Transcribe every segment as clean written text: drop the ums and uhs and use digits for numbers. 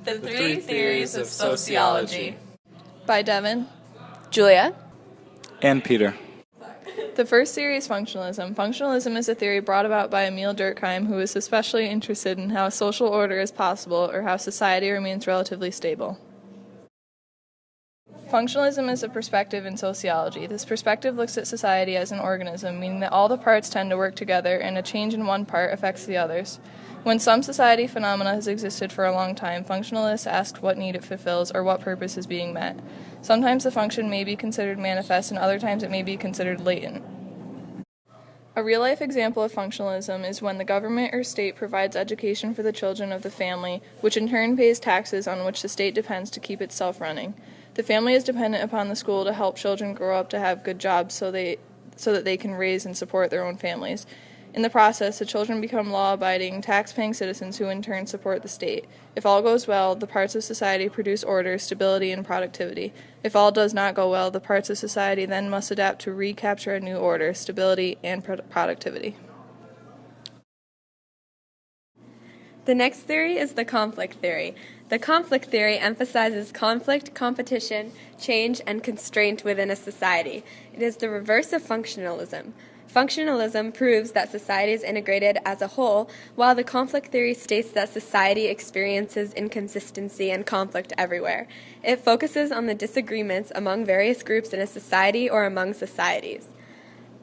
The Three Theories of Sociology. By Devin. Julia. And Peter. The first theory is functionalism. Functionalism is a theory brought about by Emil Durkheim, who is especially interested in how social order is possible or how society remains relatively stable. Functionalism is a perspective in sociology. This perspective looks at society as an organism, meaning that all the parts tend to work together and a change in one part affects the others. When some society phenomena has existed for a long time, functionalists ask what need it fulfills or what purpose is being met. Sometimes the function may be considered manifest and other times it may be considered latent. A real-life example of functionalism is when the government or state provides education for the children of the family, which in turn pays taxes on which the state depends to keep itself running. The family is dependent upon the school to help children grow up to have good jobs so that they can raise and support their own families. In the process, the children become law-abiding, tax-paying citizens who in turn support the state. If all goes well, the parts of society produce order, stability, and productivity. If all does not go well, the parts of society then must adapt to recapture a new order, stability, and productivity. The next theory is the conflict theory. The conflict theory emphasizes conflict, competition, change, and constraint within a society. It is the reverse of functionalism. Functionalism proves that society is integrated as a whole, while the conflict theory states that society experiences inconsistency and conflict everywhere. It focuses on the disagreements among various groups in a society or among societies.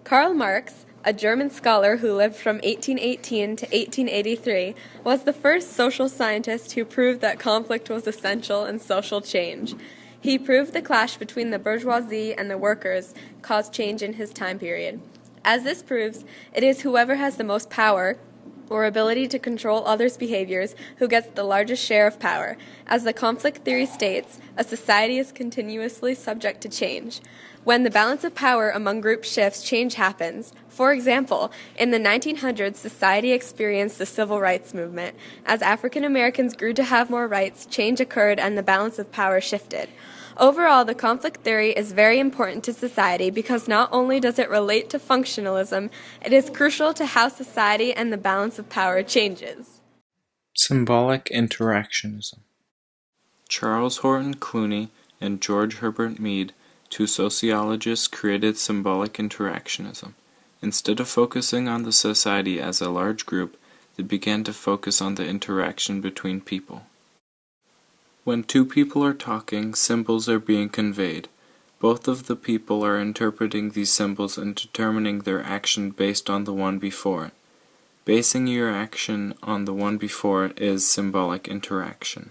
Karl Marx, a German scholar who lived from 1818 to 1883, was the first social scientist who proved that conflict was essential in social change. He proved the clash between the bourgeoisie and the workers caused change in his time period. As this proves, it is whoever has the most power or ability to control others' behaviors who gets the largest share of power. As the conflict theory states, a society is continuously subject to change. When the balance of power among groups shifts, change happens. For example, in the 1900s, society experienced the civil rights movement. As African Americans grew to have more rights, change occurred and the balance of power shifted. Overall, the conflict theory is very important to society because not only does it relate to functionalism, it is crucial to how society and the balance of power changes. Symbolic interactionism. Charles Horton Clooney and George Herbert Mead, two sociologists, created symbolic interactionism. Instead of focusing on the society as a large group, they began to focus on the interaction between people. When two people are talking, symbols are being conveyed. Both of the people are interpreting these symbols and determining their action based on the one before it. Basing your action on the one before it is symbolic interaction.